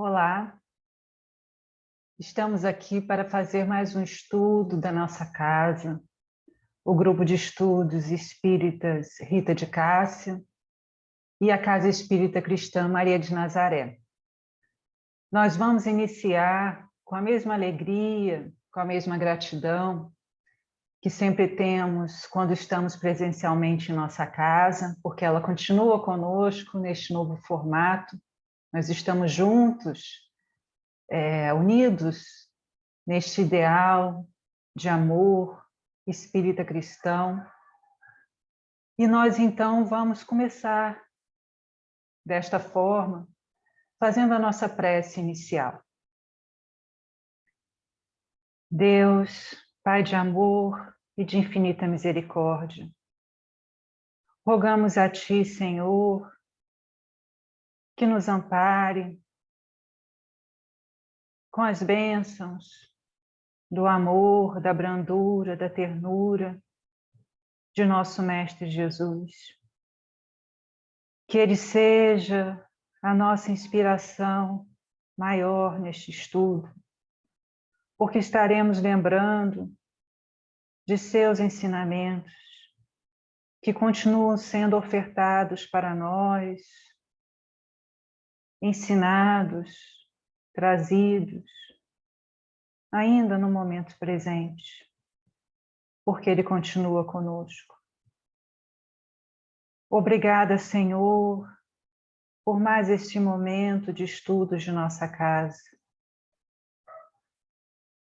Olá, estamos aqui para fazer mais um estudo da nossa casa, o grupo de estudos espíritas Rita de Cássia e a Casa Espírita Cristã Maria de Nazaré. Nós vamos iniciar com a mesma alegria, com a mesma gratidão que sempre temos quando estamos presencialmente em nossa casa, porque ela continua conosco neste novo formato. Nós estamos juntos, unidos neste ideal de amor espírita cristão. E nós então vamos começar desta forma, fazendo a nossa prece inicial. Deus, Pai de amor e de infinita misericórdia, rogamos a Ti, Senhor, que nos ampare com as bênçãos do amor, da brandura, da ternura de nosso Mestre Jesus. Que Ele seja a nossa inspiração maior neste estudo, porque estaremos lembrando de seus ensinamentos que continuam sendo ofertados para nós, ensinados, trazidos, ainda no momento presente, porque Ele continua conosco. Obrigada, Senhor, por mais este momento de estudos de nossa casa.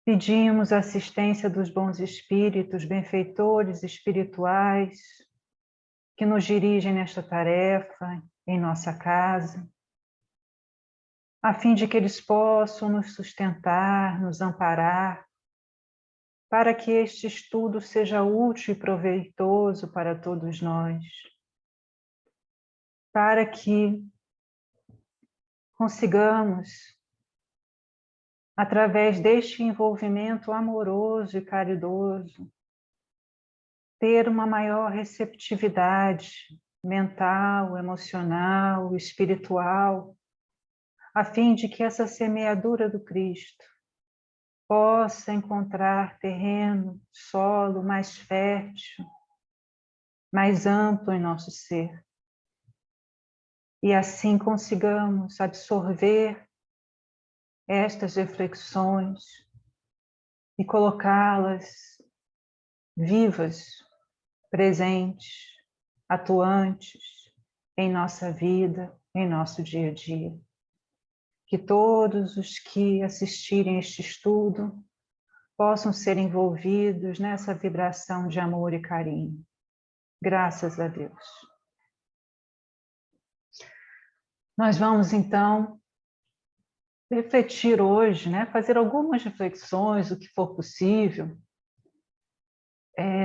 Pedimos a assistência dos bons espíritos, benfeitores espirituais, que nos dirigem nesta tarefa, em nossa casa, a fim de que eles possam nos sustentar, nos amparar, para que este estudo seja útil e proveitoso para todos nós, para que consigamos, através deste envolvimento amoroso e caridoso, ter uma maior receptividade mental, emocional, espiritual, a fim de que essa semeadura do Cristo possa encontrar terreno, solo mais fértil, mais amplo em nosso ser. E assim consigamos absorver estas reflexões e colocá-las vivas, presentes, atuantes em nossa vida, em nosso dia a dia. Que todos os que assistirem este estudo possam ser envolvidos nessa vibração de amor e carinho. Graças a Deus. Nós vamos, então, refletir hoje, fazer algumas reflexões, o que for possível,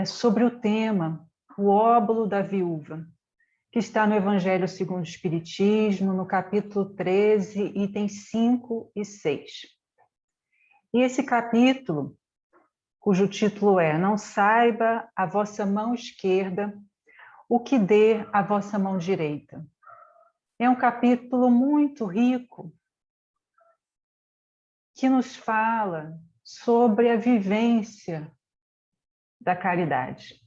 sobre o tema, o óbolo da viúva, que está no Evangelho segundo o Espiritismo, no capítulo 13, itens 5 e 6. E esse capítulo, cujo título é Não saiba a vossa mão esquerda o que dê a vossa mão direita. É um capítulo muito rico, que nos fala sobre a vivência da caridade.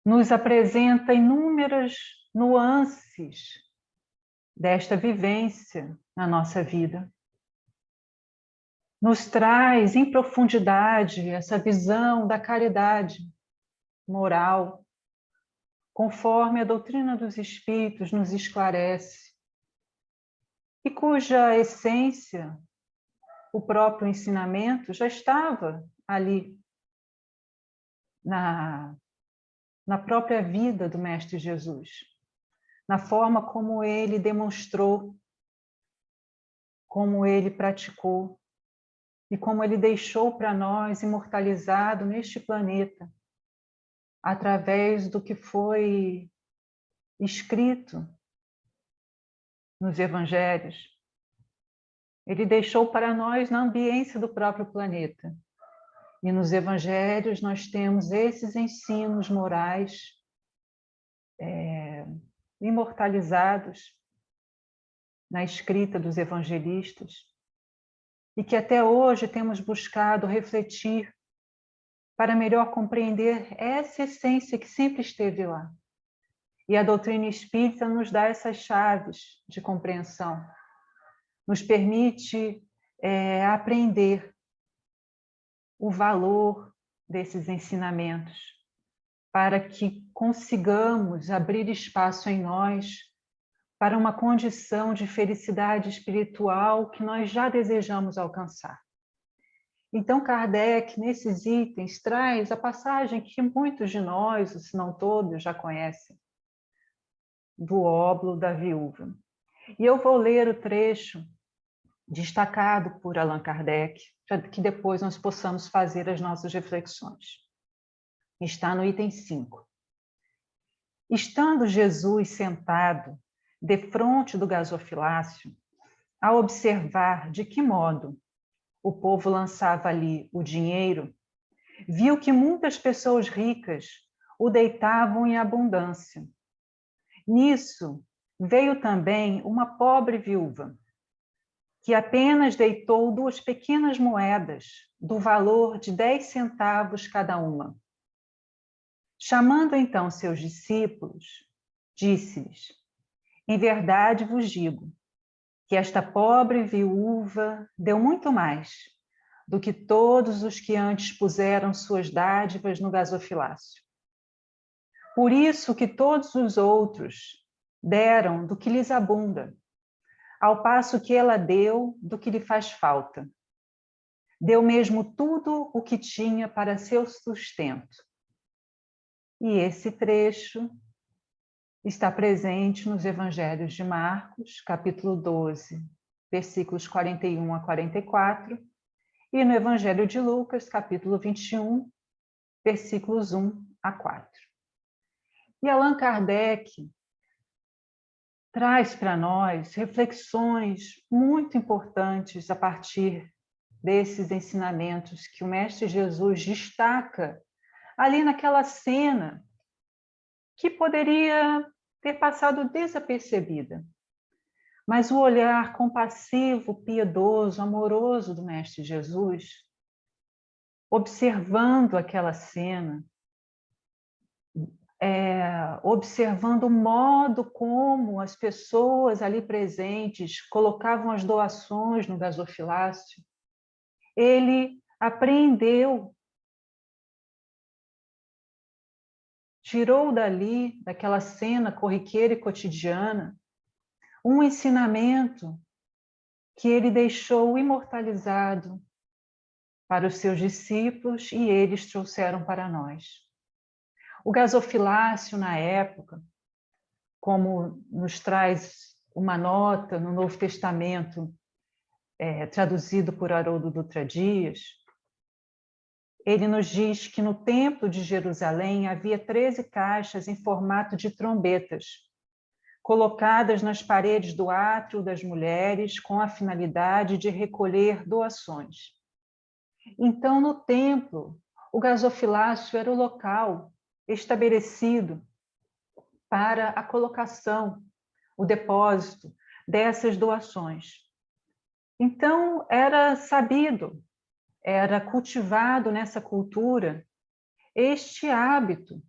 Nos apresenta inúmeras nuances desta vivência na nossa vida. Nos traz em profundidade essa visão da caridade moral, conforme a doutrina dos Espíritos nos esclarece, e cuja essência, o próprio ensinamento, já estava ali na própria vida do Mestre Jesus, na forma como ele demonstrou, como ele praticou e como ele deixou para nós imortalizado neste planeta, através do que foi escrito nos Evangelhos. Ele deixou para nós na ambiência do próprio planeta. E nos Evangelhos nós temos esses ensinos morais imortalizados na escrita dos evangelistas, e que até hoje temos buscado refletir para melhor compreender essa essência que sempre esteve lá. E a doutrina espírita nos dá essas chaves de compreensão, nos permite aprender o valor desses ensinamentos, para que consigamos abrir espaço em nós para uma condição de felicidade espiritual que nós já desejamos alcançar. Então, Kardec, nesses itens, traz a passagem que muitos de nós, se não todos, já conhecem, do óbolo da viúva. E eu vou ler o trecho destacado por Allan Kardec, para que depois nós possamos fazer as nossas reflexões. Está no item 5. Estando Jesus sentado defronte do gasofilácio, a observar de que modo o povo lançava ali o dinheiro, viu que muitas pessoas ricas o deitavam em abundância. Nisso veio também uma pobre viúva, que apenas deitou 2 pequenas moedas, do valor de 10 centavos cada uma. Chamando então seus discípulos, disse-lhes: em verdade vos digo que esta pobre viúva deu muito mais do que todos os que antes puseram suas dádivas no gasofilácio. Por isso que todos os outros deram do que lhes abunda, ao passo que ela deu do que lhe faz falta. Deu mesmo tudo o que tinha para seu sustento. E esse trecho está presente nos Evangelhos de Marcos, capítulo 12, versículos 41 a 44, e no Evangelho de Lucas, capítulo 21, versículos 1 a 4. E Allan Kardec traz para nós reflexões muito importantes a partir desses ensinamentos que o Mestre Jesus destaca ali naquela cena que poderia ter passado desapercebida. Mas o olhar compassivo, piedoso, amoroso do Mestre Jesus, observando aquela cena, observando o modo como as pessoas ali presentes colocavam as doações no gasofilácio, ele apreendeu, tirou dali, daquela cena corriqueira e cotidiana, um ensinamento que ele deixou imortalizado para os seus discípulos e eles trouxeram para nós. O gasofilácio, na época, como nos traz uma nota no Novo Testamento, traduzido por Haroldo Dutra Dias, ele nos diz que no Templo de Jerusalém havia 13 caixas em formato de trombetas, colocadas nas paredes do átrio das mulheres com a finalidade de recolher doações. Então, no templo, o gasofilácio era o local estabelecido para a colocação, o depósito dessas doações. Então, era sabido, era cultivado nessa cultura este hábito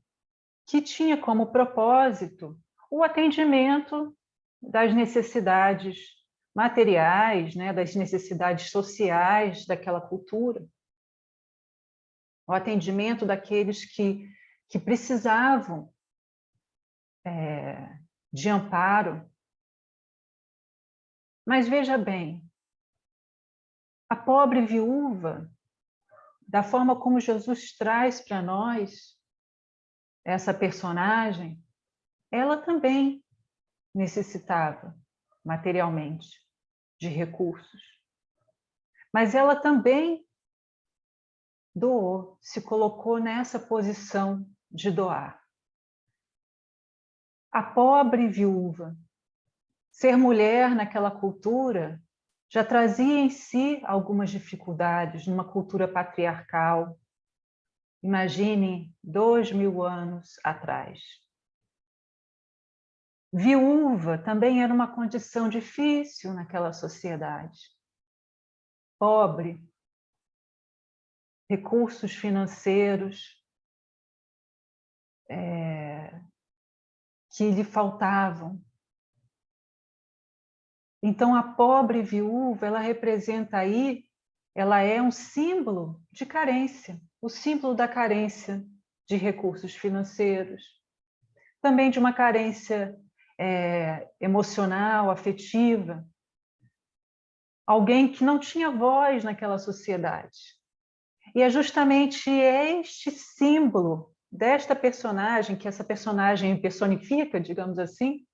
que tinha como propósito o atendimento das necessidades materiais, né, das necessidades sociais daquela cultura, o atendimento daqueles que precisavam de amparo. Mas veja bem, a pobre viúva, da forma como Jesus traz para nós essa personagem, ela também necessitava materialmente de recursos. Mas ela também doou, se colocou nessa posição de doar. A pobre viúva, ser mulher naquela cultura já trazia em si algumas dificuldades numa cultura patriarcal. Imagine 2000 anos atrás. Viúva também era uma condição difícil naquela sociedade. Pobre, recursos financeiros que lhe faltavam. Então, a pobre viúva, ela representa aí, ela é um símbolo de carência, o símbolo da carência de recursos financeiros, também de uma carência emocional, afetiva, alguém que não tinha voz naquela sociedade. E é justamente este símbolo desta personagem, que essa personagem personifica, digamos assim,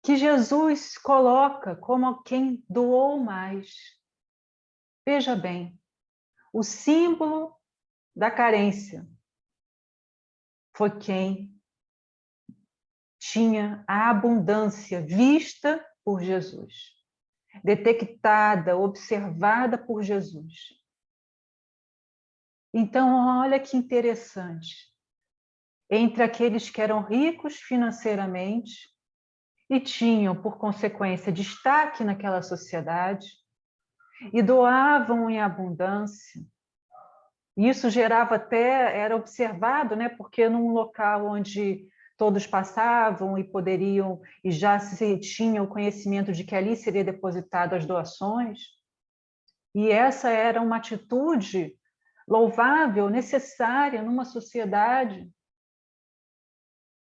que Jesus coloca como quem doou mais. Veja bem, o símbolo da carência foi quem tinha a abundância vista por Jesus, detectada, observada por Jesus. Então, olha que interessante. Entre aqueles que eram ricos financeiramente e tinham, por consequência, destaque naquela sociedade e doavam em abundância, isso gerava até, era observado, né? Porque num local onde todos passavam e poderiam, e já se tinha o conhecimento de que ali seria depositado as doações, e essa era uma atitude louvável, necessária numa sociedade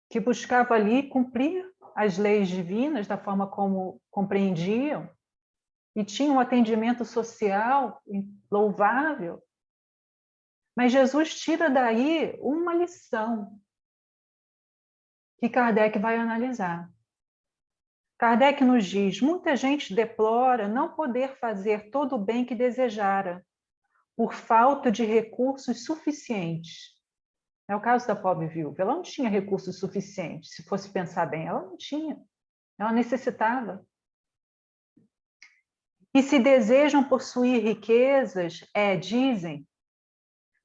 que buscava ali cumprir as leis divinas da forma como compreendiam, e tinha um atendimento social louvável. Mas Jesus tira daí uma lição que Kardec vai analisar. Kardec nos diz: muita gente deplora não poder fazer todo o bem que desejara, por falta de recursos suficientes. É o caso da pobre viúva. Ela não tinha recursos suficientes, se fosse pensar bem, ela não tinha. Ela necessitava. E se desejam possuir riquezas, dizem,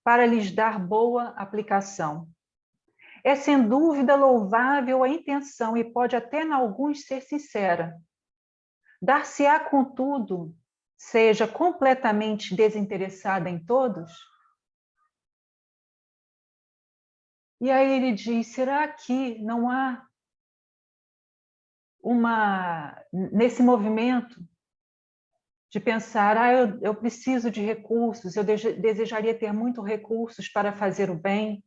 para lhes dar boa aplicação. É sem dúvida louvável a intenção e pode até em alguns ser sincera. Dar-se-á, contudo, seja completamente desinteressada em todos? E aí ele diz, será que não há nesse movimento de pensar, eu preciso de recursos, eu desejaria ter muitos recursos para fazer o bem?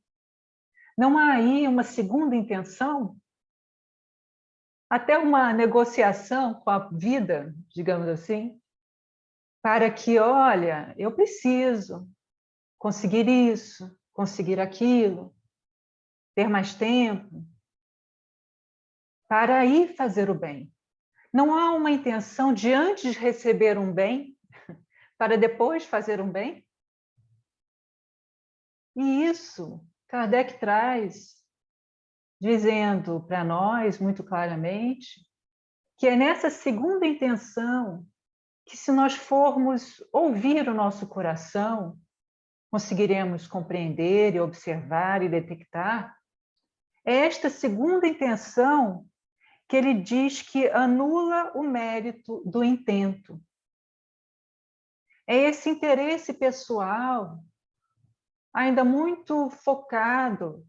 Não há aí uma segunda intenção? Até uma negociação com a vida, digamos assim, para que, olha, eu preciso conseguir isso, conseguir aquilo, ter mais tempo, para ir fazer o bem. Não há uma intenção de antes receber um bem, para depois fazer um bem? E isso Kardec traz, dizendo para nós muito claramente que é nessa segunda intenção que, se nós formos ouvir o nosso coração, conseguiremos compreender e observar e detectar. É esta segunda intenção que ele diz que anula o mérito do intento. É esse interesse pessoal, ainda muito focado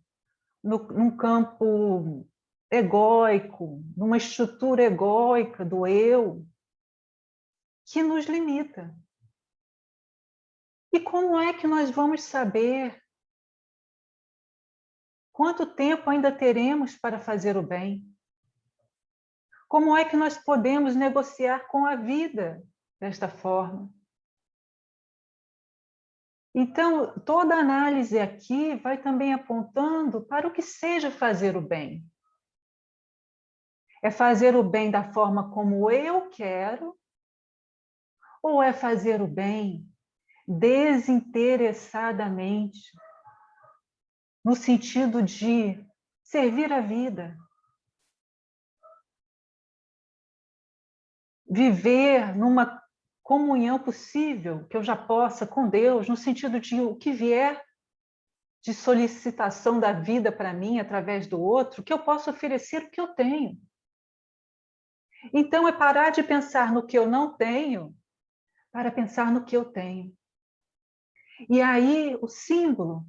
num campo egóico, numa estrutura egóica do eu, que nos limita. E como é que nós vamos saber quanto tempo ainda teremos para fazer o bem? Como é que nós podemos negociar com a vida desta forma? Então, toda análise aqui vai também apontando para o que seja fazer o bem. É fazer o bem da forma como eu quero, ou é fazer o bem desinteressadamente, no sentido de servir a vida, viver numa comunhão possível que eu já possa com Deus, no sentido de o que vier, de solicitação da vida para mim através do outro, que eu posso oferecer o que eu tenho. Então, é parar de pensar no que eu não tenho para pensar no que eu tenho. E aí, o símbolo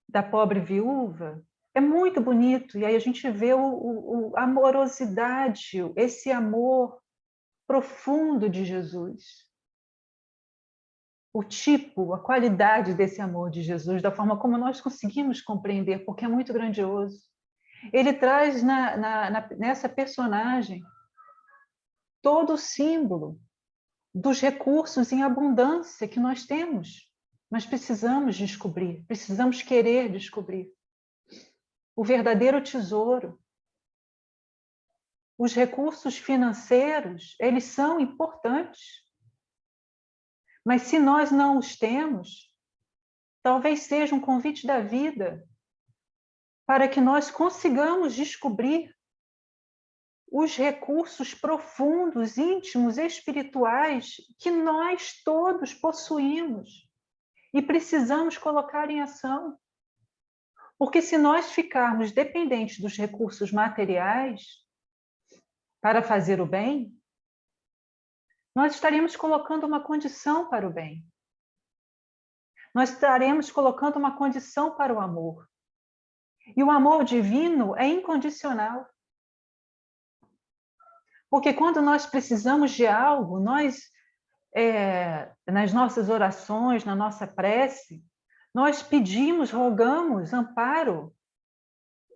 da pobre viúva é muito bonito, e aí a gente vê a amorosidade, esse amor profundo de Jesus. O tipo, a qualidade desse amor de Jesus, da forma como nós conseguimos compreender, porque é muito grandioso. Ele traz nessa personagem todo o símbolo dos recursos em abundância que nós temos. Mas precisamos descobrir, precisamos querer descobrir. O verdadeiro tesouro. Os recursos financeiros, eles são importantes. Mas se nós não os temos, talvez seja um convite da vida para que nós consigamos descobrir os recursos profundos, íntimos, espirituais que nós todos possuímos e precisamos colocar em ação. Porque se nós ficarmos dependentes dos recursos materiais para fazer o bem, nós estaremos colocando uma condição para o bem. Nós estaremos colocando uma condição para o amor. E o amor divino é incondicional. Porque quando nós precisamos de algo, nós, nas nossas orações, na nossa prece, nós pedimos, rogamos amparo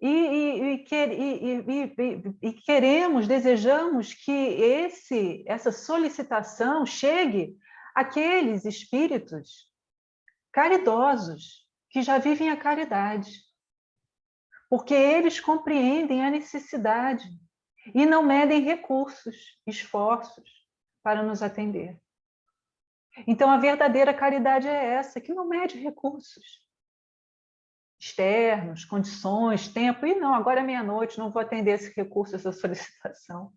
e queremos, desejamos que essa solicitação chegue àqueles espíritos caridosos que já vivem a caridade, porque eles compreendem a necessidade e não medem recursos, esforços para nos atender. Então, a verdadeira caridade é essa, que não mede recursos externos, condições, tempo, e não, agora é meia-noite, não vou atender esse recurso, essa solicitação.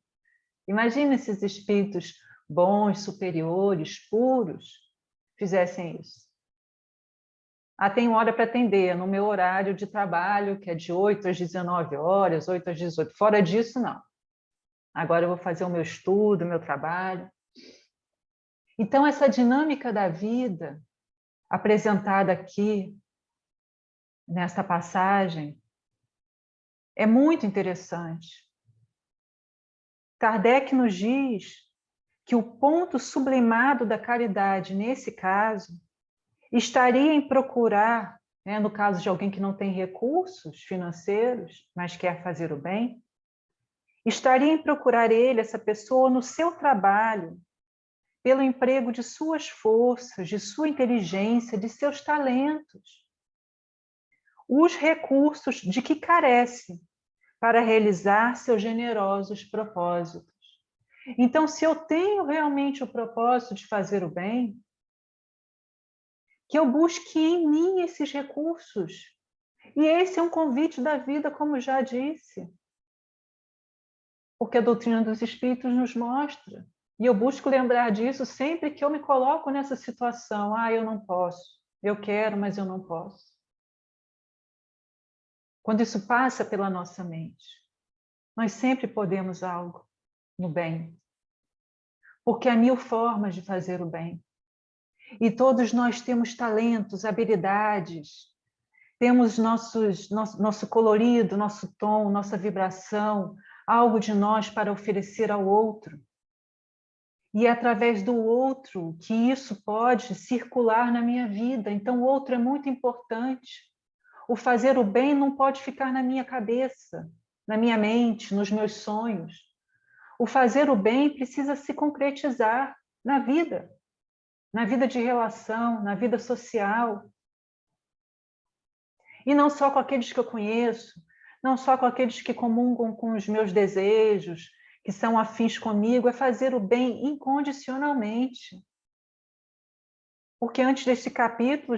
Imagina se esses espíritos bons, superiores, puros, fizessem isso. Tenho hora para atender, no meu horário de trabalho, que é de 8 às 19 horas, 8 às 18. Fora disso, não. Agora eu vou fazer o meu estudo, o meu trabalho. Então, essa dinâmica da vida, apresentada aqui, nesta passagem, é muito interessante. Kardec nos diz que o ponto sublimado da caridade, nesse caso, estaria em procurar, no caso de alguém que não tem recursos financeiros, mas quer fazer o bem, estaria em procurar essa pessoa, no seu trabalho, pelo emprego de suas forças, de sua inteligência, de seus talentos, os recursos de que carece para realizar seus generosos propósitos. Então, se eu tenho realmente o propósito de fazer o bem, que eu busque em mim esses recursos. E esse é um convite da vida, como já disse. Porque a doutrina dos espíritos nos mostra. E eu busco lembrar disso sempre que eu me coloco nessa situação. Eu não posso. Eu quero, mas eu não posso. Quando isso passa pela nossa mente, nós sempre podemos algo no bem. Porque há mil formas de fazer o bem. E todos nós temos talentos, habilidades, temos nosso colorido, nosso tom, nossa vibração, algo de nós para oferecer ao outro. E é através do outro que isso pode circular na minha vida. Então, o outro é muito importante. O fazer o bem não pode ficar na minha cabeça, na minha mente, nos meus sonhos. O fazer o bem precisa se concretizar na vida de relação, na vida social. E não só com aqueles que eu conheço, não só com aqueles que comungam com os meus desejos, que são afins comigo, é fazer o bem incondicionalmente. Porque antes deste capítulo,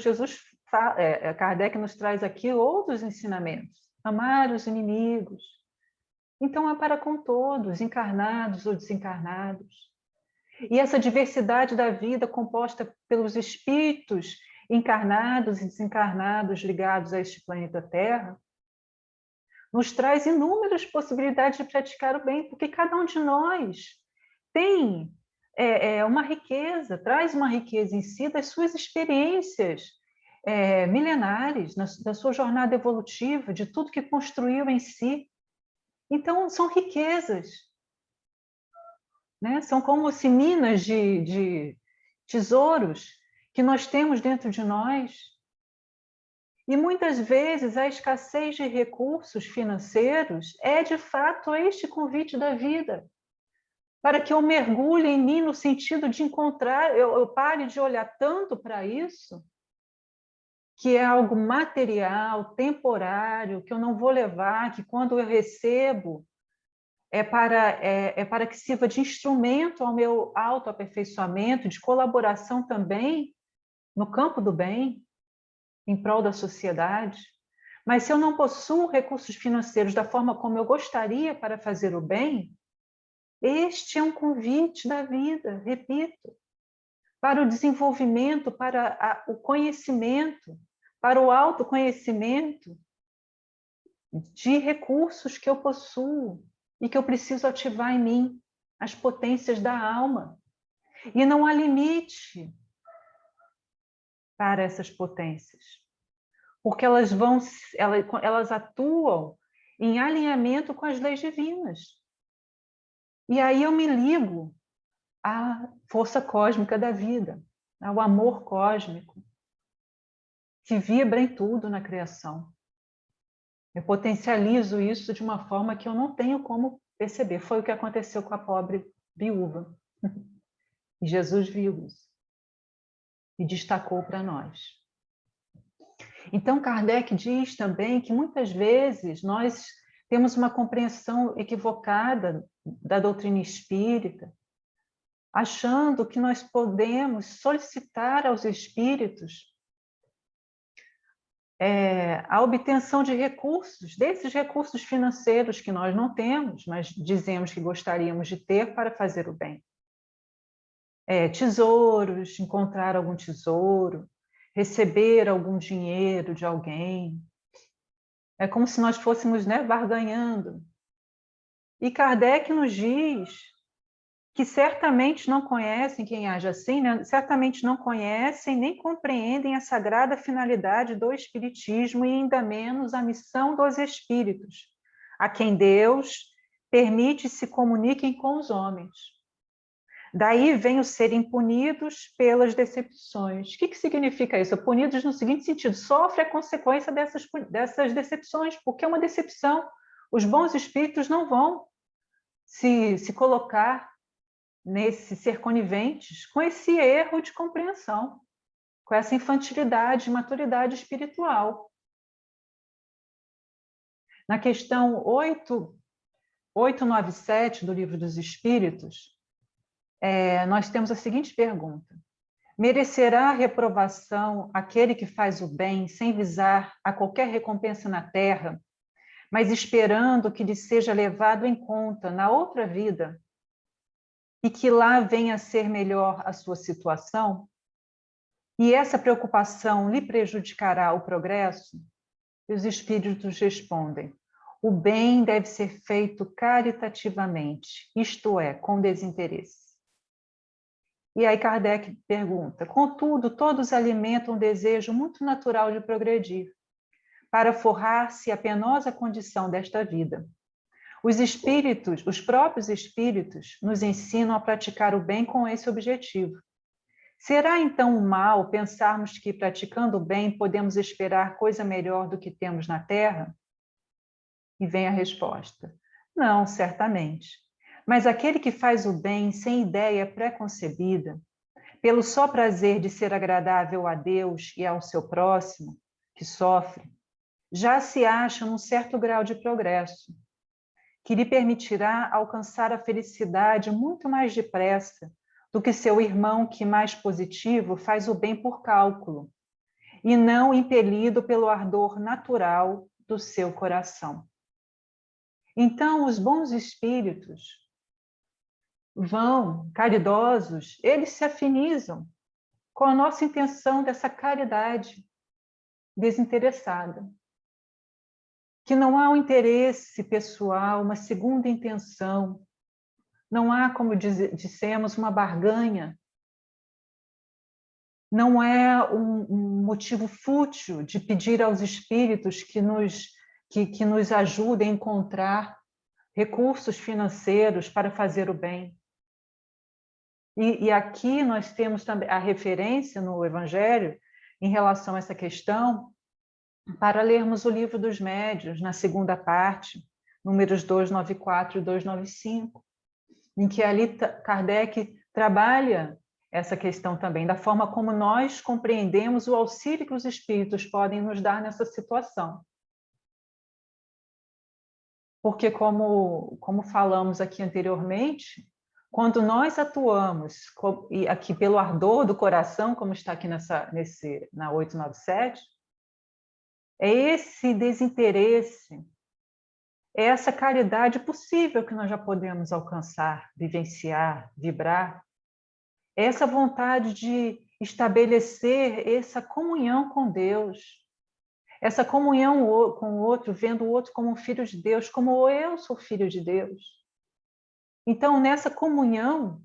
Kardec nos traz aqui outros ensinamentos. Amar os inimigos. Então, é para com todos, encarnados ou desencarnados. E essa diversidade da vida composta pelos espíritos encarnados e desencarnados ligados a este planeta Terra, nos traz inúmeras possibilidades de praticar o bem, porque cada um de nós tem uma riqueza, traz uma riqueza em si das suas experiências milenares, da sua jornada evolutiva, de tudo que construiu em si. Então, são riquezas, né? São como se minas de tesouros que nós temos dentro de nós. E muitas vezes a escassez de recursos financeiros é, de fato, este convite da vida, para que eu mergulhe em mim no sentido de encontrar, eu pare de olhar tanto para isso, que é algo material, temporário, que eu não vou levar, que quando eu recebo é para que sirva de instrumento ao meu autoaperfeiçoamento, de colaboração também no campo do bem, em prol da sociedade. Mas se eu não possuo recursos financeiros da forma como eu gostaria para fazer o bem, este é um convite da vida, repito, para o desenvolvimento, para o conhecimento, para o autoconhecimento de recursos que eu possuo e que eu preciso ativar em mim, as potências da alma. E não há limite para essas potências, porque elas atuam em alinhamento com as leis divinas. E aí eu me ligo à força cósmica da vida, ao amor cósmico, que vibra em tudo na criação. Eu potencializo isso de uma forma que eu não tenho como perceber. Foi o que aconteceu com a pobre viúva. E Jesus viu isso e destacou para nós. Então, Kardec diz também que muitas vezes nós temos uma compreensão equivocada da doutrina espírita, achando que nós podemos solicitar aos espíritos a obtenção de recursos, desses recursos financeiros que nós não temos, mas dizemos que gostaríamos de ter para fazer o bem. Tesouros, encontrar algum tesouro, receber algum dinheiro de alguém. É como se nós fôssemos, né, barganhando. E Kardec nos diz que certamente não conhecem quem age assim, né? Certamente não conhecem nem compreendem a sagrada finalidade do Espiritismo e ainda menos a missão dos espíritos, a quem Deus permite se comuniquem com os homens. Daí vem o serem punidos pelas decepções. O que significa isso? Punidos no seguinte sentido: sofre a consequência dessas decepções, porque é uma decepção. Os bons espíritos não vão se colocar ser coniventes com esse erro de compreensão, com essa infantilidade, maturidade espiritual. Na questão 897 do Livro dos Espíritos, nós temos a seguinte pergunta: merecerá a reprovação aquele que faz o bem sem visar a qualquer recompensa na terra, mas esperando que lhe seja levado em conta na outra vida e que lá venha a ser melhor a sua situação? E essa preocupação lhe prejudicará o progresso? E os espíritos respondem: o bem deve ser feito caritativamente, isto é, com desinteresse. E aí Kardec pergunta: contudo, todos alimentam um desejo muito natural de progredir, para forrar-se a penosa condição desta vida. Os espíritos, os próprios espíritos, nos ensinam a praticar o bem com esse objetivo. Será então um mal pensarmos que, praticando o bem, podemos esperar coisa melhor do que temos na Terra? E vem a resposta: não, certamente. Mas aquele que faz o bem sem ideia pré-concebida, pelo só prazer de ser agradável a Deus e ao seu próximo, que sofre, já se acha num certo grau de progresso, que lhe permitirá alcançar a felicidade muito mais depressa do que seu irmão que, mais positivo, faz o bem por cálculo, e não impelido pelo ardor natural do seu coração. Então, os bons espíritos vão, caridosos, eles se afinizam com a nossa intenção dessa caridade desinteressada. Que não há um interesse pessoal, uma segunda intenção, não há, como dissemos, uma barganha, não é um motivo fútil de pedir aos espíritos que nos ajudem a encontrar recursos financeiros para fazer o bem. E aqui nós temos também a referência no Evangelho em relação a essa questão, para lermos o Livro dos Médiuns, na segunda parte, números 294 e 295, em que ali Kardec trabalha essa questão também, da forma como nós compreendemos o auxílio que os espíritos podem nos dar nessa situação. Porque, como falamos aqui anteriormente, quando nós atuamos, e aqui pelo ardor do coração, como está aqui na 897, é esse desinteresse, é essa caridade possível que nós já podemos alcançar, vivenciar, vibrar, é essa vontade de estabelecer essa comunhão com Deus, essa comunhão com o outro, vendo o outro como um filho de Deus, como eu sou filho de Deus. Então, nessa comunhão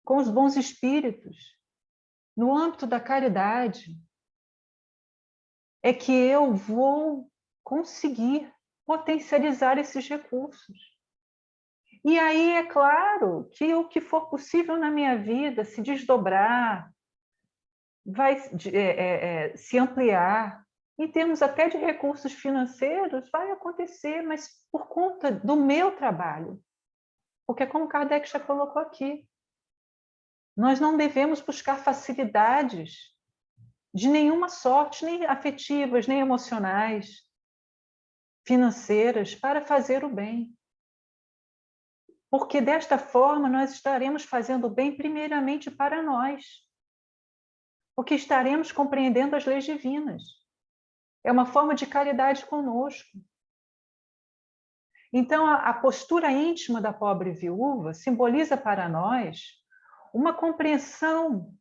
com os bons espíritos, no âmbito da caridade, é que eu vou conseguir potencializar esses recursos. E aí, é claro, que o que for possível na minha vida se desdobrar, vai se ampliar, em termos até de recursos financeiros, vai acontecer, mas por conta do meu trabalho. Porque, como Kardec já colocou aqui, nós não devemos buscar facilidades de nenhuma sorte, nem afetivas, nem emocionais, financeiras, para fazer o bem. Porque desta forma nós estaremos fazendo o bem primeiramente para nós. Porque estaremos compreendendo as leis divinas. É uma forma de caridade conosco. Então, a postura íntima da pobre viúva simboliza para nós uma compreensão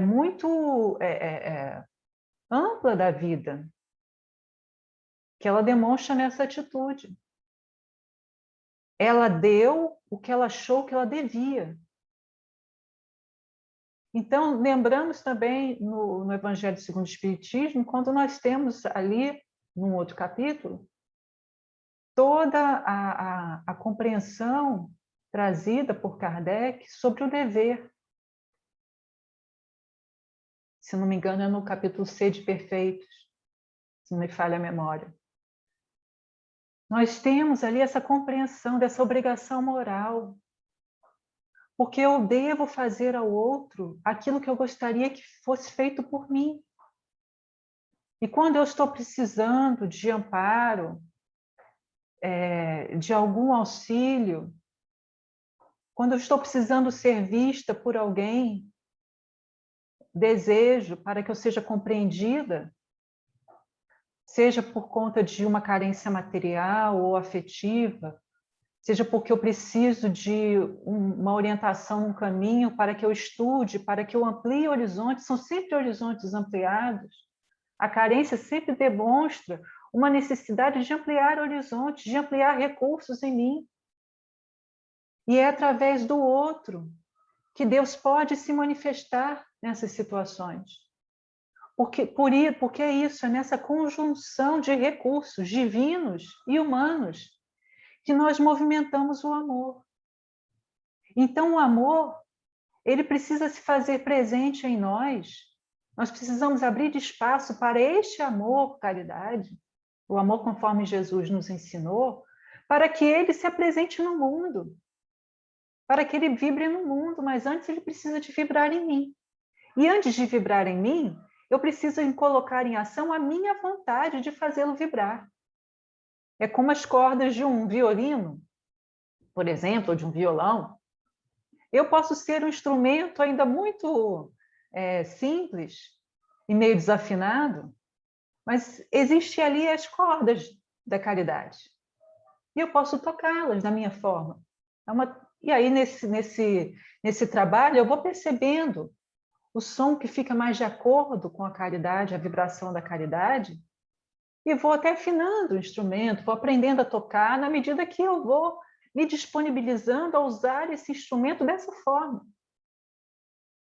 muito ampla da vida, que ela demonstra nessa atitude. Ela deu o que ela achou que ela devia. Então, lembramos também no Evangelho segundo o Espiritismo, quando nós temos ali, num outro capítulo, toda a compreensão trazida por Kardec sobre o dever. Se não me engano, é no capítulo Sede Perfeitos, se não me falha a memória. Nós temos ali essa compreensão dessa obrigação moral, porque eu devo fazer ao outro aquilo que eu gostaria que fosse feito por mim. E quando eu estou precisando de amparo, de algum auxílio, quando eu estou precisando ser vista por alguém, desejo para que eu seja compreendida, seja por conta de uma carência material ou afetiva, seja porque eu preciso de uma orientação, um caminho para que eu estude, para que eu amplie horizontes, são sempre horizontes ampliados. A carência sempre demonstra uma necessidade de ampliar horizontes, de ampliar recursos em mim. E é através do outro que Deus pode se manifestar nessas situações. Porque é isso, é nessa conjunção de recursos divinos e humanos que nós movimentamos o amor. Então, o amor, ele precisa se fazer presente em nós. Nós precisamos abrir espaço para este amor, caridade, o amor conforme Jesus nos ensinou, para que ele se apresente no mundo, para que ele vibre no mundo, mas antes ele precisa de vibrar em mim. E antes de vibrar em mim, eu preciso colocar em ação a minha vontade de fazê-lo vibrar. É como as cordas de um violino, por exemplo, ou de um violão. Eu posso ser um instrumento ainda muito simples e meio desafinado, mas existe ali as cordas da caridade. E eu posso tocá-las da minha forma. E aí, nesse trabalho, eu vou percebendo o som que fica mais de acordo com a caridade, a vibração da caridade, e vou até afinando o instrumento, vou aprendendo a tocar na medida que eu vou me disponibilizando a usar esse instrumento dessa forma.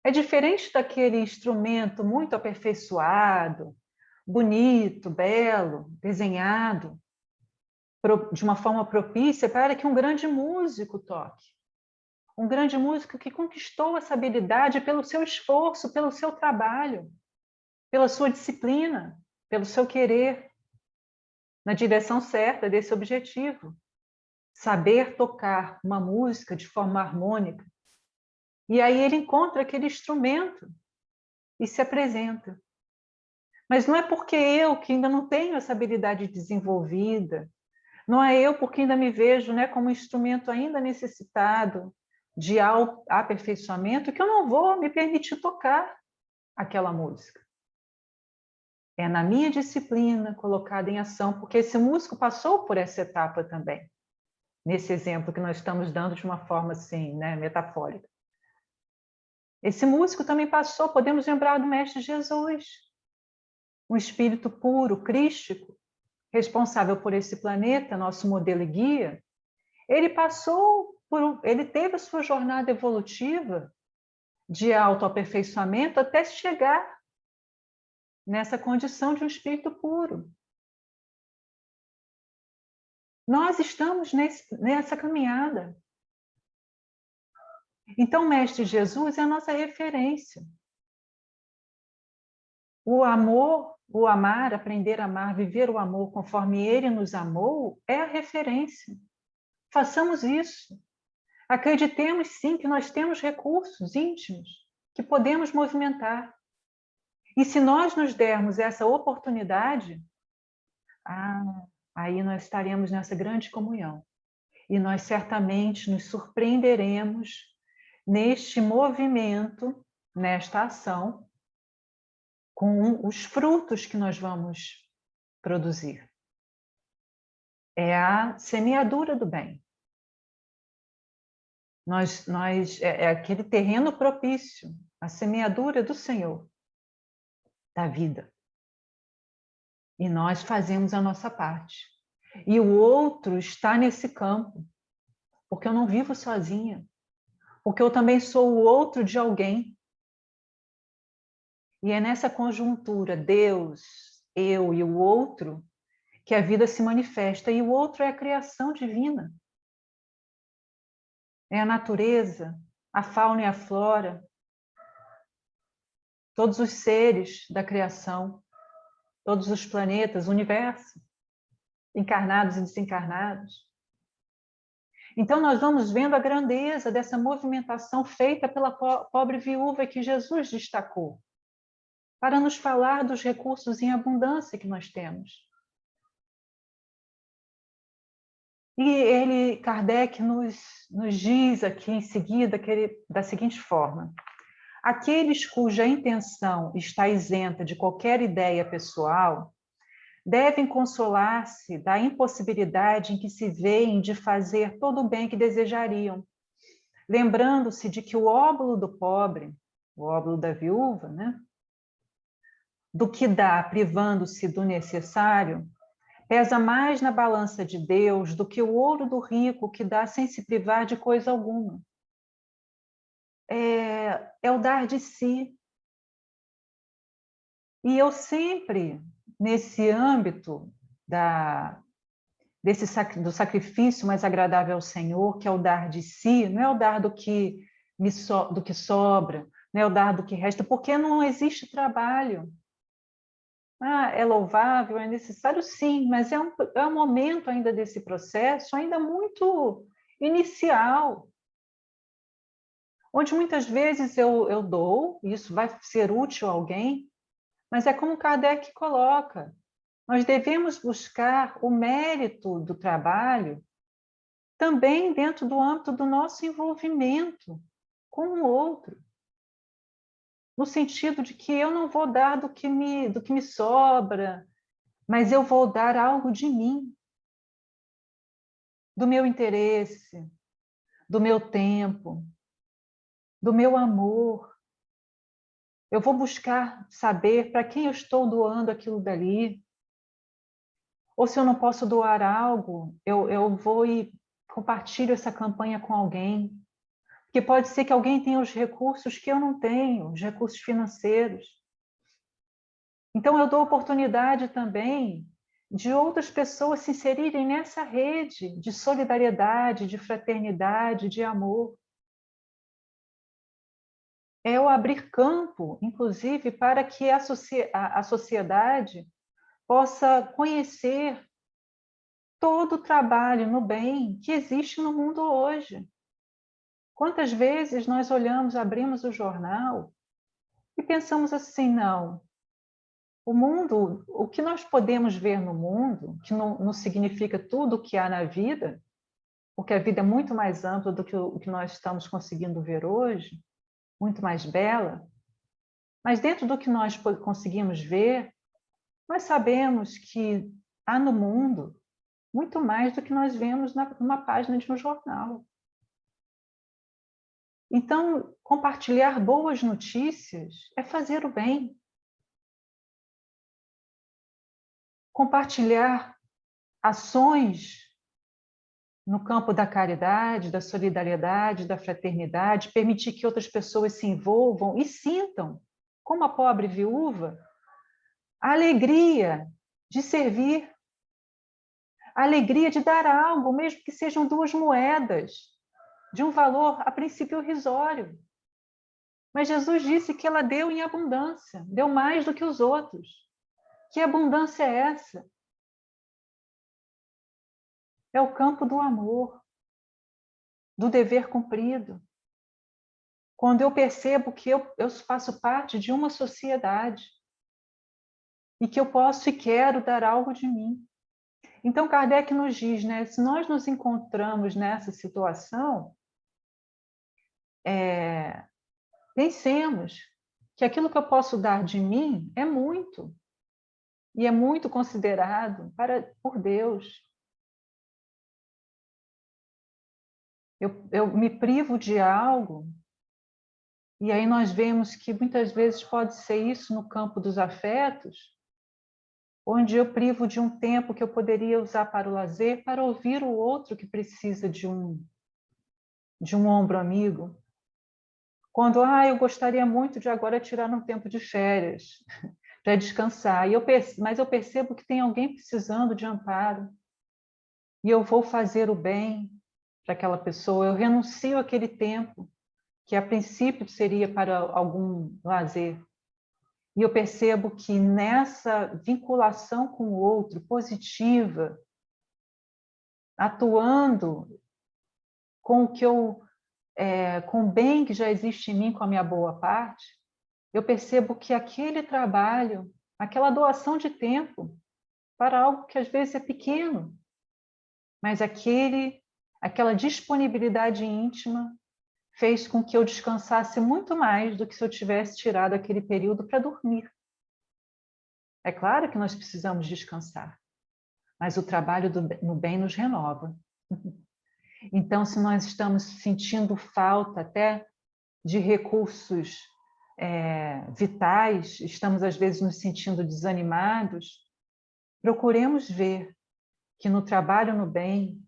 É diferente daquele instrumento muito aperfeiçoado, bonito, belo, desenhado, de uma forma propícia para que um grande músico toque. Um grande músico que conquistou essa habilidade pelo seu esforço, pelo seu trabalho, pela sua disciplina, pelo seu querer, na direção certa desse objetivo. Saber tocar uma música de forma harmônica. E aí ele encontra aquele instrumento e se apresenta. Mas não é porque eu, que ainda não tenho essa habilidade desenvolvida, não é eu porque ainda me vejo, né, como um instrumento ainda necessitado de aperfeiçoamento, que eu não vou me permitir tocar aquela música. É na minha disciplina colocada em ação, porque esse músico passou por essa etapa também, nesse exemplo que nós estamos dando de uma forma assim, né, metafórica. Esse músico também passou, podemos lembrar do Mestre Jesus, um espírito puro, crístico, responsável por esse planeta, nosso modelo e guia. Ele passou ele teve a sua jornada evolutiva de autoaperfeiçoamento até chegar nessa condição de um espírito puro. Nós estamos nessa caminhada. Então, o Mestre Jesus é a nossa referência. O amor, o amar, aprender a amar, viver o amor conforme Ele nos amou, é a referência. Façamos isso. Acreditemos, sim, que nós temos recursos íntimos que podemos movimentar. E se nós nos dermos essa oportunidade, aí nós estaremos nessa grande comunhão. E nós certamente nos surpreenderemos neste movimento, nesta ação, com os frutos que nós vamos produzir. É a semeadura do bem. É aquele terreno propício, a semeadura do Senhor, da vida. E nós fazemos a nossa parte. E o outro está nesse campo, porque eu não vivo sozinha, porque eu também sou o outro de alguém. E é nessa conjuntura, Deus, eu e o outro, que a vida se manifesta. E o outro é a criação divina. É a natureza, a fauna e a flora, todos os seres da criação, todos os planetas, o universo, encarnados e desencarnados. Então, nós vamos vendo a grandeza dessa movimentação feita pela pobre viúva que Jesus destacou, para nos falar dos recursos em abundância que nós temos. E Kardec nos diz aqui em seguida da seguinte forma: aqueles cuja intenção está isenta de qualquer ideia pessoal devem consolar-se da impossibilidade em que se veem de fazer todo o bem que desejariam, lembrando-se de que o óbolo do pobre, o óbolo da viúva, né, do que dá privando-se do necessário, pesa mais na balança de Deus do que o ouro do rico que dá sem se privar de coisa alguma. É o dar de si. E eu sempre, nesse âmbito do sacrifício mais agradável ao Senhor, que é o dar de si, não é o dar do que sobra, não é o dar do que resta, porque não existe trabalho. É louvável, é necessário, sim, mas é um momento ainda desse processo, ainda muito inicial, onde muitas vezes eu dou, isso vai ser útil a alguém, mas é como Kardec coloca, nós devemos buscar o mérito do trabalho também dentro do âmbito do nosso envolvimento com o outro, no sentido de que eu não vou dar do que me sobra, mas eu vou dar algo de mim, do meu interesse, do meu tempo, do meu amor. Eu vou buscar saber para quem eu estou doando aquilo dali. Ou se eu não posso doar algo, eu vou e compartilho essa campanha com alguém. Porque pode ser que alguém tenha os recursos que eu não tenho, os recursos financeiros. Então, eu dou oportunidade também de outras pessoas se inserirem nessa rede de solidariedade, de fraternidade, de amor. É eu abrir campo, inclusive, para que a sociedade possa conhecer todo o trabalho no bem que existe no mundo hoje. Quantas vezes nós olhamos, abrimos o jornal e pensamos assim, não, o mundo, o que nós podemos ver no mundo, que não significa tudo o que há na vida, porque a vida é muito mais ampla do que o que nós estamos conseguindo ver hoje, muito mais bela, mas dentro do que nós conseguimos ver, nós sabemos que há no mundo muito mais do que nós vemos numa página de um jornal. Então, compartilhar boas notícias é fazer o bem. Compartilhar ações no campo da caridade, da solidariedade, da fraternidade, permitir que outras pessoas se envolvam e sintam, como a pobre viúva, a alegria de servir, a alegria de dar algo, mesmo que sejam 2 moedas, de um valor a princípio irrisório. Mas Jesus disse que ela deu em abundância, deu mais do que os outros. Que abundância é essa? É o campo do amor, do dever cumprido. Quando eu percebo que eu faço parte de uma sociedade e que eu posso e quero dar algo de mim. Então, Kardec nos diz, né, se nós nos encontramos nessa situação, pensemos que aquilo que eu posso dar de mim é muito, e é muito considerado por Deus. Eu me privo de algo, e aí nós vemos que muitas vezes pode ser isso no campo dos afetos, onde eu privo de um tempo que eu poderia usar para o lazer, para ouvir o outro que precisa de um ombro amigo. Quando, eu gostaria muito de agora tirar um tempo de férias, para descansar, mas eu percebo que tem alguém precisando de amparo, e eu vou fazer o bem para aquela pessoa, eu renuncio àquele tempo, que a princípio seria para algum lazer, e eu percebo que nessa vinculação com o outro, positiva, atuando com com o bem que já existe em mim, com a minha boa parte, eu percebo que aquele trabalho, aquela doação de tempo para algo que às vezes é pequeno, mas aquela disponibilidade íntima fez com que eu descansasse muito mais do que se eu tivesse tirado aquele período para dormir. É claro que nós precisamos descansar, mas o trabalho no bem nos renova. Então, se nós estamos sentindo falta até de recursos vitais, estamos às vezes nos sentindo desanimados, procuremos ver que no trabalho no bem,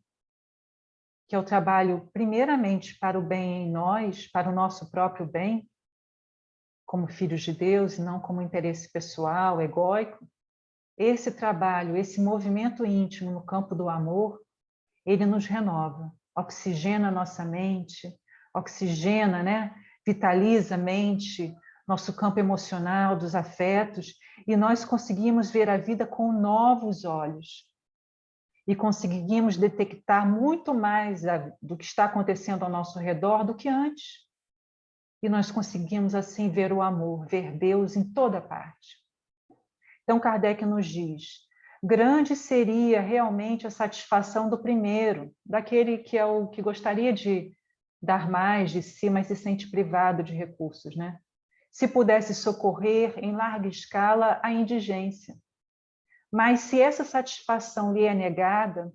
que é o trabalho primeiramente para o bem em nós, para o nosso próprio bem, como filhos de Deus e não como interesse pessoal, egóico, esse trabalho, esse movimento íntimo no campo do amor, ele nos renova, oxigena a nossa mente, oxigena, né? Vitaliza a mente, nosso campo emocional, dos afetos, e nós conseguimos ver a vida com novos olhos. E conseguimos detectar muito mais do que está acontecendo ao nosso redor do que antes. E nós conseguimos, assim, ver o amor, ver Deus em toda parte. Então, Kardec nos diz, grande seria realmente a satisfação do primeiro, daquele que é o que gostaria de dar mais de si, mas se sente privado de recursos, né? Se pudesse socorrer em larga escala a indigência. Mas se essa satisfação lhe é negada,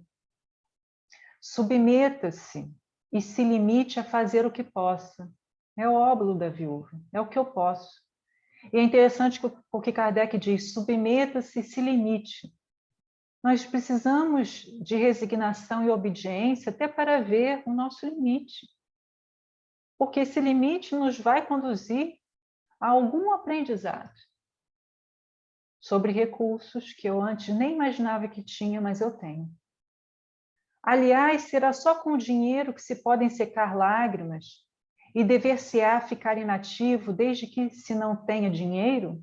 submeta-se e se limite a fazer o que possa. É o óbolo da viúva, é o que eu posso. E é interessante porque Kardec diz, submeta-se e se limite. Nós precisamos de resignação e obediência até para ver o nosso limite. Porque esse limite nos vai conduzir a algum aprendizado sobre recursos que eu antes nem imaginava que tinha, mas eu tenho. Aliás, será só com o dinheiro que se podem secar lágrimas e dever-se-á ficar inativo desde que se não tenha dinheiro?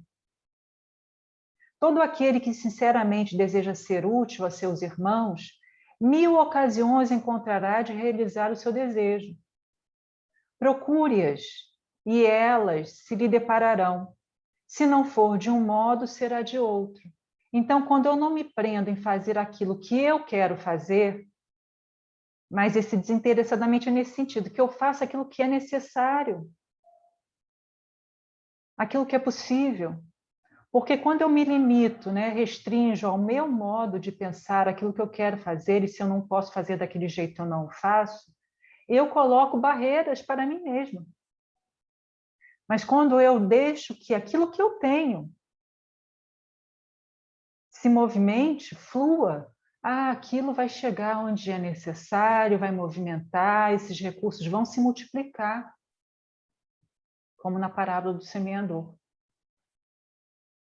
Todo aquele que sinceramente deseja ser útil a seus irmãos, 1000 ocasiões encontrará de realizar o seu desejo. Procure-as, e elas se lhe depararão. Se não for de um modo, será de outro. Então, quando eu não me prendo em fazer aquilo que eu quero fazer, mas esse desinteressadamente é nesse sentido, que eu faça aquilo que é necessário, aquilo que é possível. Porque quando eu me limito, né, restringo ao meu modo de pensar aquilo que eu quero fazer, e se eu não posso fazer daquele jeito, eu não o faço, eu coloco barreiras para mim mesma. Mas quando eu deixo que aquilo que eu tenho se movimente, flua, aquilo vai chegar onde é necessário, vai movimentar, esses recursos vão se multiplicar, como na parábola do semeador.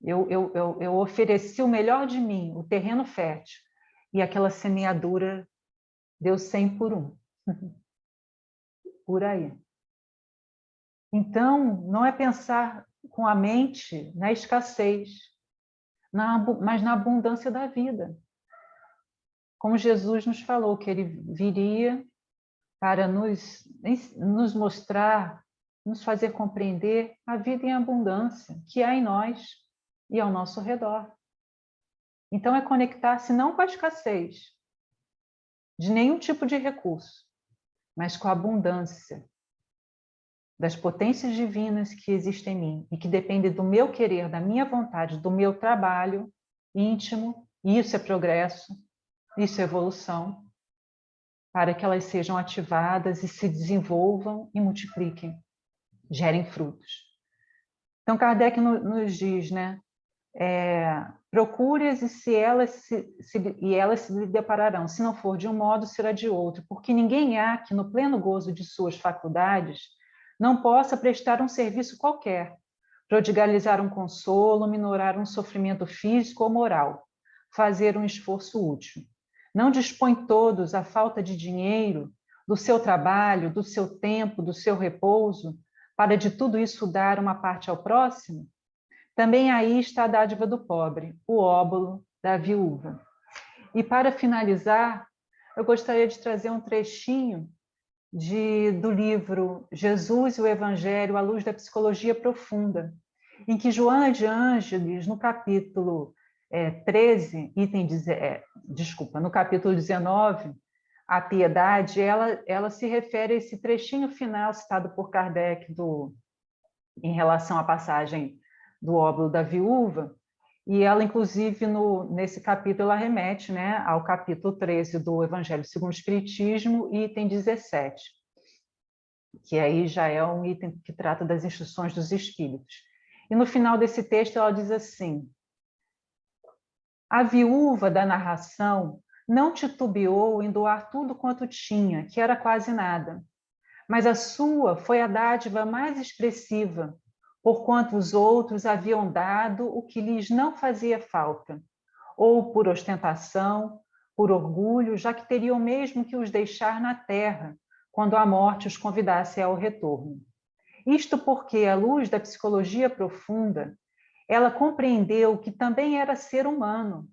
Eu ofereci o melhor de mim, o terreno fértil, e aquela semeadura deu 100 por 1. Por aí. Então, não é pensar com a mente na escassez, mas na abundância da vida. Como Jesus nos falou, que ele viria para nos mostrar, nos fazer compreender a vida em abundância que há em nós e ao nosso redor. Então, é conectar-se não com a escassez de nenhum tipo de recurso, mas com a abundância das potências divinas que existem em mim e que dependem do meu querer, da minha vontade, do meu trabalho íntimo. Isso é progresso, isso é evolução, para que elas sejam ativadas e se desenvolvam e multipliquem, gerem frutos. Então, Kardec nos diz, né? Procure-as e elas se depararão. Se não for de um modo, será de outro, porque ninguém há que, no pleno gozo de suas faculdades, não possa prestar um serviço qualquer, prodigalizar um consolo, minorar um sofrimento físico ou moral, fazer um esforço útil. Não dispõe todos a falta de dinheiro, do seu trabalho, do seu tempo, do seu repouso, para de tudo isso dar uma parte ao próximo? Também aí está a dádiva do pobre, o óbolo da viúva. E para finalizar, eu gostaria de trazer um trechinho do livro Jesus e o Evangelho à Luz da Psicologia Profunda, em que Joana de Ângeles, no capítulo 13, no capítulo 19, a piedade, ela se refere a esse trechinho final citado por Kardec em relação à passagem do óbolo da viúva, e ela, inclusive, nesse capítulo, ela remete, né, ao capítulo 13 do Evangelho segundo o Espiritismo, item 17, que aí já é um item que trata das instruções dos espíritos. E no final desse texto ela diz assim: a viúva da narração não titubeou em doar tudo quanto tinha, que era quase nada, mas a sua foi a dádiva mais expressiva, porquanto os outros haviam dado o que lhes não fazia falta, ou por ostentação, por orgulho, já que teriam mesmo que os deixar na terra, quando a morte os convidasse ao retorno. Isto porque, à luz da psicologia profunda, ela compreendeu que também era ser humano,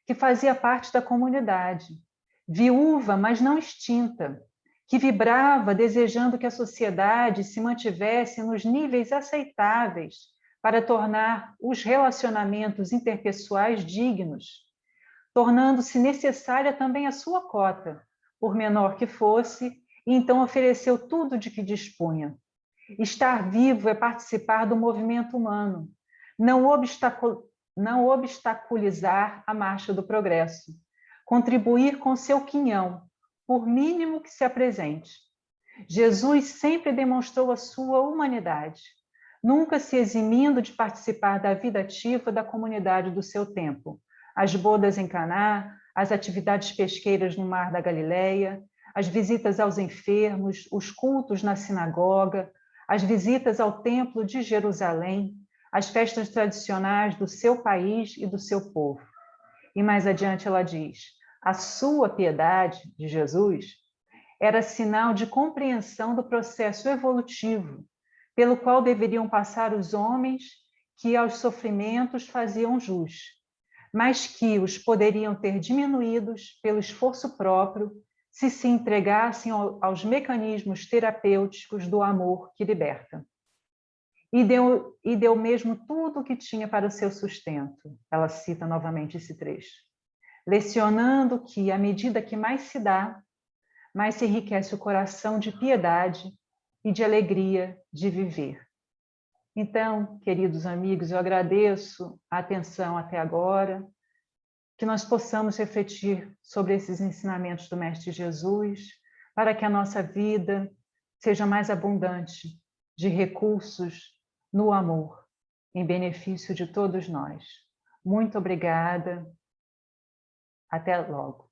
que fazia parte da comunidade, viúva, mas não extinta, que vibrava desejando que a sociedade se mantivesse nos níveis aceitáveis para tornar os relacionamentos interpessoais dignos, tornando-se necessária também a sua cota, por menor que fosse, e então ofereceu tudo de que dispunha. Estar vivo é participar do movimento humano, não obstaculizar a marcha do progresso, contribuir com seu quinhão, por mínimo que se apresente. Jesus sempre demonstrou a sua humanidade, nunca se eximindo de participar da vida ativa da comunidade do seu tempo. As bodas em Caná, as atividades pesqueiras no Mar da Galileia, as visitas aos enfermos, os cultos na sinagoga, as visitas ao Templo de Jerusalém, as festas tradicionais do seu país e do seu povo. E mais adiante ela diz: a sua piedade, de Jesus, era sinal de compreensão do processo evolutivo pelo qual deveriam passar os homens que aos sofrimentos faziam jus, mas que os poderiam ter diminuídos pelo esforço próprio se entregassem aos mecanismos terapêuticos do amor que liberta. E deu mesmo tudo o que tinha para o seu sustento. Ela cita novamente esse trecho. Lecionando que, à medida que mais se dá, mais se enriquece o coração de piedade e de alegria de viver. Então, queridos amigos, eu agradeço a atenção até agora, que nós possamos refletir sobre esses ensinamentos do Mestre Jesus, para que a nossa vida seja mais abundante de recursos no amor, em benefício de todos nós. Muito obrigada. Até logo.